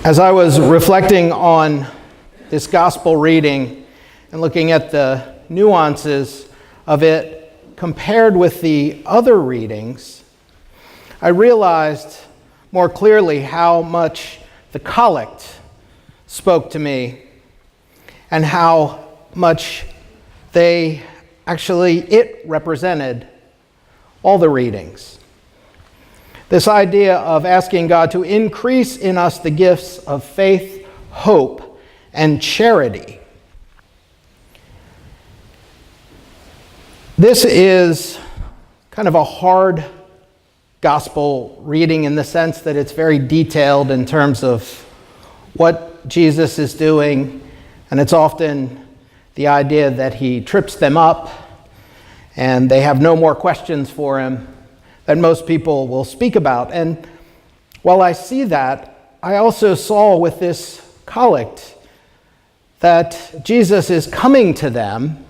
As I was reflecting on this gospel reading and looking at the nuances of it compared with the other readings, I realized more clearly how much the collect spoke to me and how much it represented all the readings. This idea of asking God to increase in us the gifts of faith, hope, and charity. This is kind of a hard gospel reading in the sense that it's very detailed in terms of what Jesus is doing, and it's often the idea that he trips them up and they have no more questions for him that most people will speak about. And while I see that, I also saw with this collect that Jesus is coming to them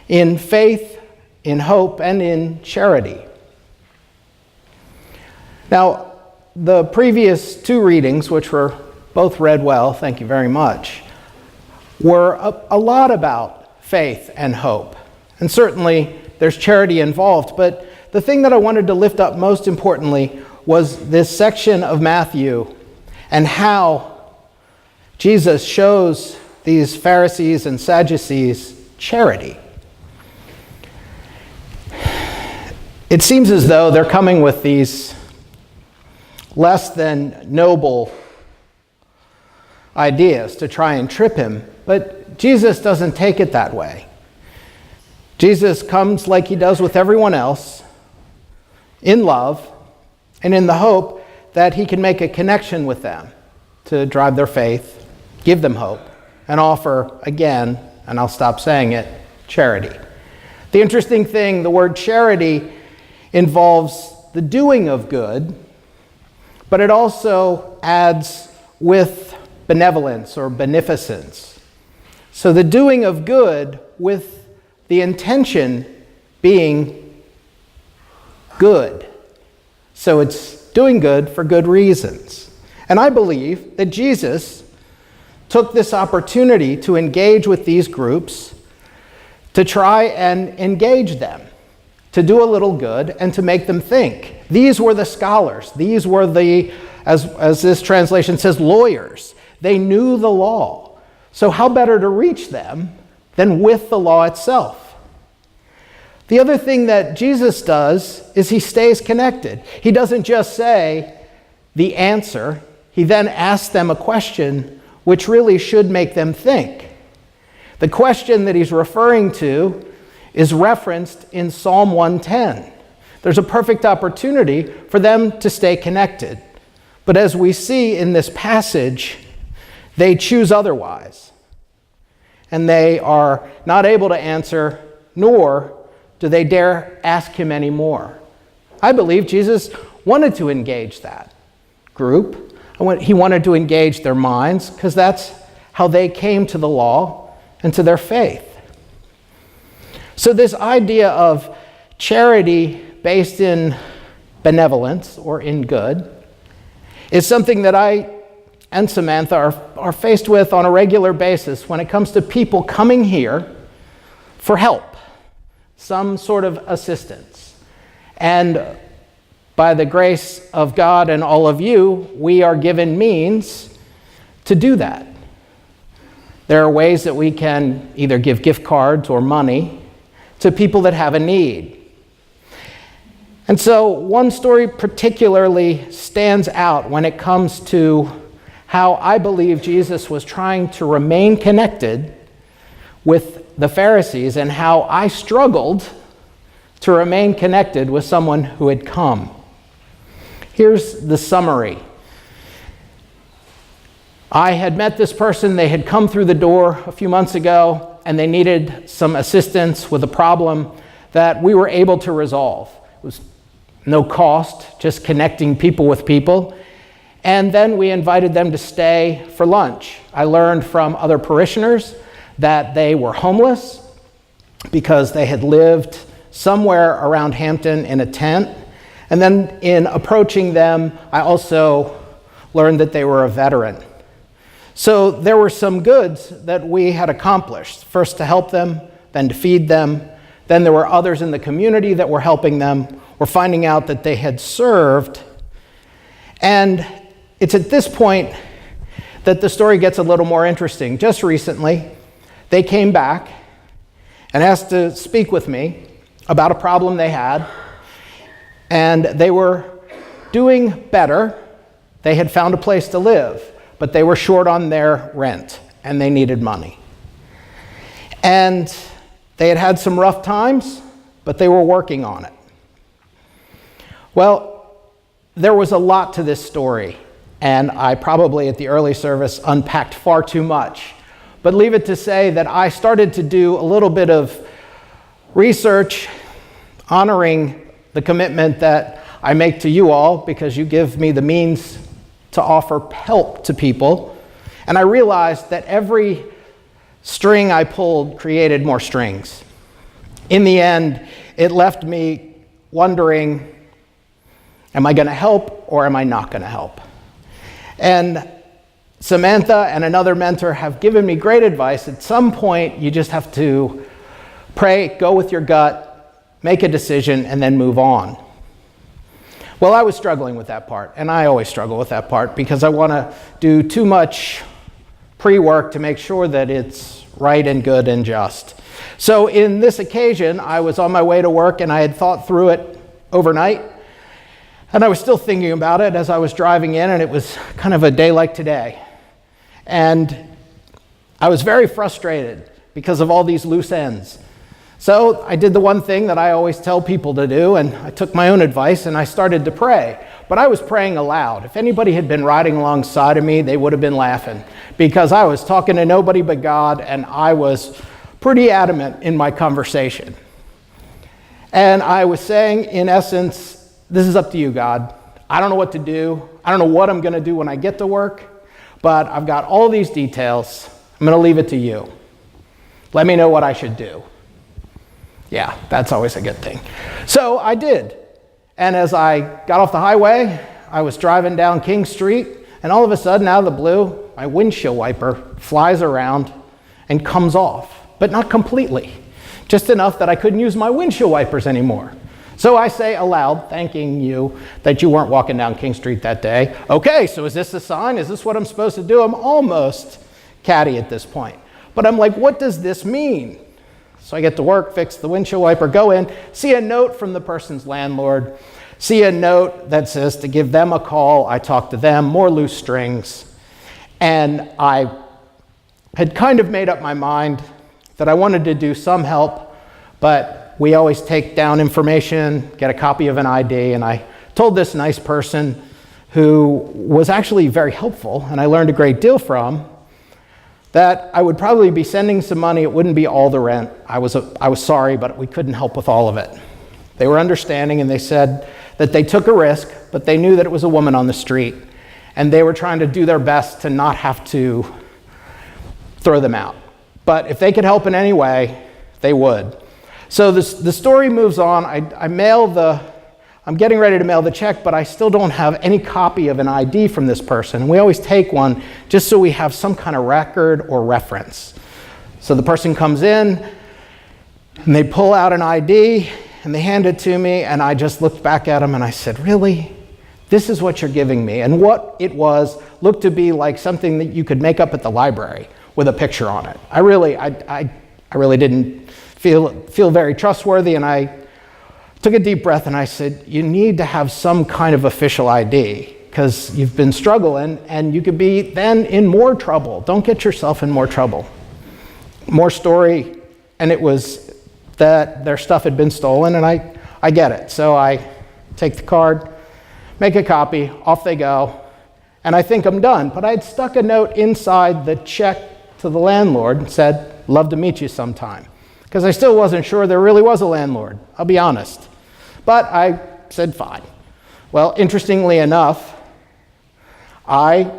in faith, in hope, and in charity. Now, the previous two readings, which were both read well, thank you very much, were a lot about faith and hope. And certainly there's charity involved, but the thing that I wanted to lift up most importantly was this section of Matthew and how Jesus shows these Pharisees and Sadducees charity. It seems as though they're coming with these less than noble ideas to try and trip him, but Jesus doesn't take it that way. Jesus comes like he does with everyone else, in love, and in the hope that he can make a connection with them to drive their faith, give them hope, and offer, again, and I'll stop saying it, charity. The interesting thing, the word charity involves the doing of good, but it also adds with benevolence or beneficence. So the doing of good with the intention being good. So it's doing good for good reasons. And I believe that Jesus took this opportunity to engage with these groups, to try and engage them, to do a little good, and to make them think. These were the scholars. These were the, as this translation says, lawyers. They knew the law. So how better to reach them than with the law itself? The other thing that Jesus does is he stays connected. He doesn't just say the answer. He then asks them a question which really should make them think. The question that he's referring to is referenced in Psalm 110. There's a perfect opportunity for them to stay connected. But as we see in this passage, they choose otherwise. And they are not able to answer, nor do they dare ask him anymore. I believe Jesus wanted to engage that group. He wanted to engage their minds because that's how they came to the law and to their faith. So this idea of charity based in benevolence or in good is something that I and Samantha are faced with on a regular basis when it comes to people coming here for help, some sort of assistance. And by the grace of God and all of you, we are given means to do that. There are ways that we can either give gift cards or money to people that have a need. And so one story particularly stands out when it comes to how I believe Jesus was trying to remain connected with the Pharisees and how I struggled to remain connected with someone who had come. Here's the summary. I had met this person, they had come through the door a few months ago, and they needed some assistance with a problem that we were able to resolve. It was no cost, just connecting people with people. And then we invited them to stay for lunch. I learned from other parishioners that they were homeless because they had lived somewhere around Hampton in a tent. And then in approaching them, I also learned that they were a veteran. So there were some goods that we had accomplished. First to help them, then to feed them. Then there were others in the community that were helping them. We're finding out that they had served. And it's at this point that the story gets a little more interesting. Just recently, they came back and asked to speak with me about a problem they had. And they were doing better. They had found a place to live, but they were short on their rent and they needed money. And they had had some rough times, but they were working on it. Well, there was a lot to this story, and I probably at the early service unpacked far too much. But leave it to say that I started to do a little bit of research honoring the commitment that I make to you all because you give me the means to offer help to people. And I realized that every string I pulled created more strings. In the end, it left me wondering, am I going to help or am I not going to help? And Samantha and another mentor have given me great advice. At some point, you just have to pray, go with your gut, make a decision, and then move on. Well, I was struggling with that part, and I always struggle with that part because I want to do too much pre-work to make sure that it's right and good and just. So in this occasion, I was on my way to work, and I had thought through it overnight, and I was still thinking about it as I was driving in, and it was kind of a day like today. And I was very frustrated because of all these loose ends. So I did the one thing that I always tell people to do, and I took my own advice and I started to pray. But I was praying aloud. If anybody had been riding alongside of me, they would have been laughing because I was talking to nobody but God, and I was pretty adamant in my conversation. And I was saying, in essence, this is up to you, God. I don't know what to do. I don't know what I'm going to do when I get to work, but I've got all these details. I'm going to leave it to you. Let me know what I should do. Yeah, that's always a good thing. So I did. And as I got off the highway, I was driving down King Street, and all of a sudden, out of the blue, my windshield wiper flies around and comes off, but not completely. Just enough that I couldn't use my windshield wipers anymore. So I say aloud, thanking you that you weren't walking down King Street that day. Okay, so is this a sign? Is this what I'm supposed to do? I'm almost catty at this point. But I'm like, what does this mean? So I get to work, fix the windshield wiper, go in, see a note from the person's landlord, see a note that says to give them a call. I talk to them, more loose strings. And I had kind of made up my mind that I wanted to do some help, but we always take down information, get a copy of an ID, and I told this nice person who was actually very helpful, and I learned a great deal from, that I would probably be sending some money. It wouldn't be all the rent. I was sorry, but we couldn't help with all of it. They were understanding, and they said that they took a risk, but they knew that it was a woman on the street, and they were trying to do their best to not have to throw them out. But if they could help in any way, they would. So the story moves on. I'm getting ready to mail the check, but I still don't have any copy of an ID from this person. We always take one just so we have some kind of record or reference. So the person comes in, and they pull out an ID, and they hand it to me, and I just looked back at them, and I said, really? This is what you're giving me? And what it was looked to be like something that you could make up at the library with a picture on it. I really didn't feel very trustworthy, and I took a deep breath and I said, you need to have some kind of official ID because you've been struggling and you could be then in more trouble. Don't get yourself in more trouble. More story, and it was that their stuff had been stolen, and I get it. So I take the card, make a copy, off they go, and I think I'm done. But I had stuck a note inside the check to the landlord and said, love to meet you sometime. Because I still wasn't sure there really was a landlord, I'll be honest. But I said, fine. Well, interestingly enough, I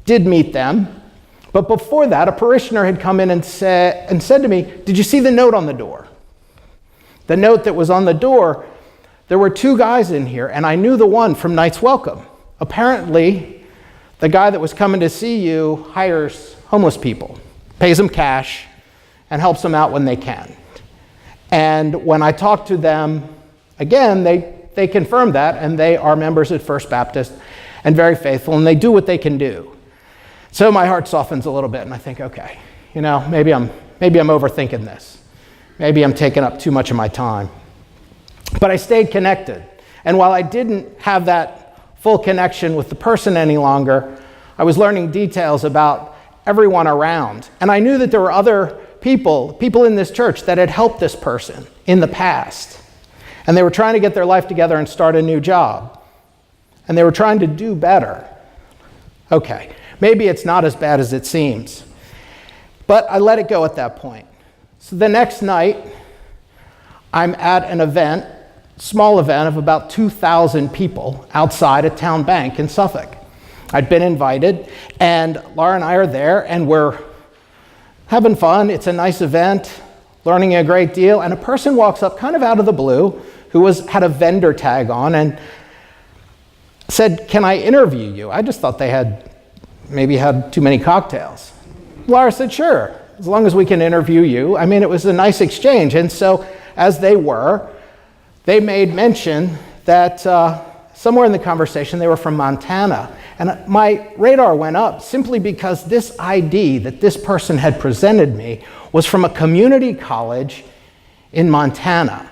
did meet them. But before that, a parishioner had come in and said to me, did you see the note on the door? The note that was on the door, there were two guys in here, and I knew the one from Night's Welcome. Apparently, the guy that was coming to see you hires homeless people, pays them cash, and helps them out when they can. And when I talked to them again, they confirmed that, and they are members at First Baptist and very faithful, and they do what they can do. So my heart softens a little bit, and I think, okay, maybe I'm overthinking this. Maybe I'm taking up too much of my time. But I stayed connected. And while I didn't have that full connection with the person any longer, I was learning details about everyone around. And I knew that there were other people in this church that had helped this person in the past. And they were trying to get their life together and start a new job. And they were trying to do better. Okay, maybe it's not as bad as it seems. But I let it go at that point. So the next night, I'm at an event, small event of about 2,000 people outside a town bank in Suffolk. I'd been invited, and Laura and I are there, and we're having fun. It's a nice event, learning a great deal, and a person walks up kind of out of the blue who had a vendor tag on and said, "Can I interview you?" I just thought they had maybe had too many cocktails. Laura said, "Sure, as long as we can interview you." I mean, it was a nice exchange. And so as they made mention that somewhere in the conversation they were from Montana. And my radar went up simply because this ID that this person had presented me was from a community college in Montana.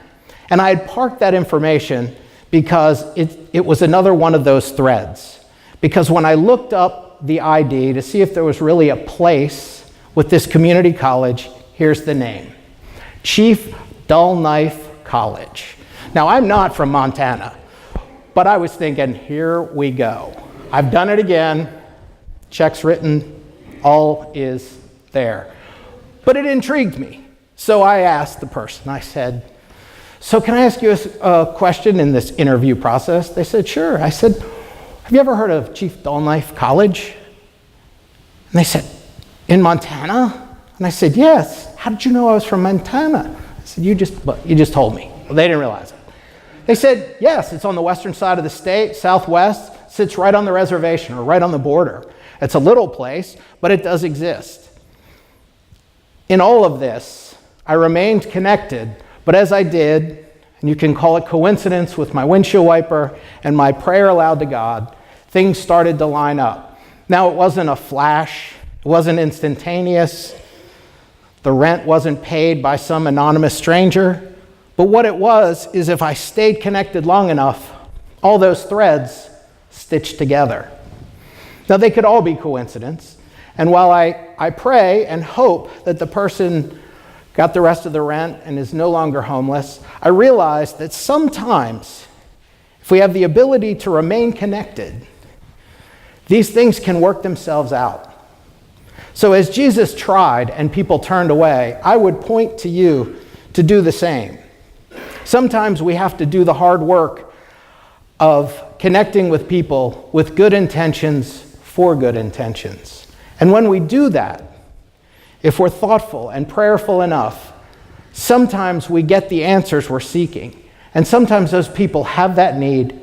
And I had parked that information because it was another one of those threads. Because when I looked up the ID to see if there was really a place with this community college, here's the name: Chief Dull Knife College. Now, I'm not from Montana, but I was thinking, here we go. I've done it again. Check's written. All is there. But it intrigued me. So I asked the person, I said, "So can I ask you a question in this interview process?" They said, "Sure." I said, "Have you ever heard of Chief Dull Knife College?" And they said, "In Montana?" And I said, "Yes. How did you know I was from Montana?" I said, you just told me." Well, they didn't realize it. They said, "Yes, it's on the western side of the state, southwest, sits right on the reservation or right on the border. It's a little place, but it does exist." In all of this, I remained connected, but as I did, and you can call it coincidence with my windshield wiper and my prayer aloud to God, things started to line up. Now, it wasn't a flash, it wasn't instantaneous, the rent wasn't paid by some anonymous stranger, but what it was is if I stayed connected long enough, all those threads stitched together. Now, they could all be coincidence, and while I pray and hope that the person got the rest of the rent and is no longer homeless, I realize that sometimes, if we have the ability to remain connected, these things can work themselves out. So as Jesus tried and people turned away, I would point to you to do the same. Sometimes we have to do the hard work of connecting with people with good intentions for good intentions. And when we do that, if we're thoughtful and prayerful enough, sometimes we get the answers we're seeking. And sometimes those people have that need,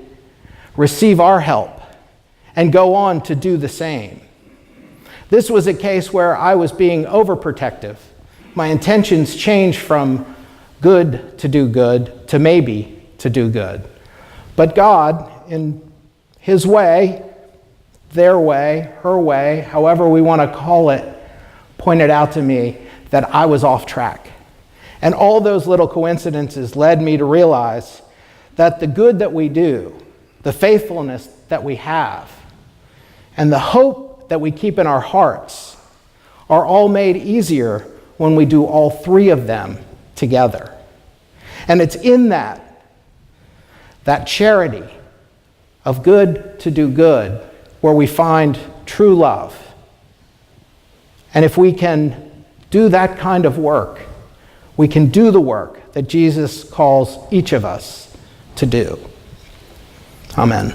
receive our help, and go on to do the same. This was a case where I was being overprotective. My intentions changed from good to do good to maybe to do good. But God, in His way, their way, her way, however we want to call it, pointed out to me that I was off track. And all those little coincidences led me to realize that the good that we do, the faithfulness that we have, and the hope that we keep in our hearts are all made easier when we do all three of them together. And it's in that charity of good to do good where we find true love. And if we can do that kind of work, we can do the work that Jesus calls each of us to do. Amen.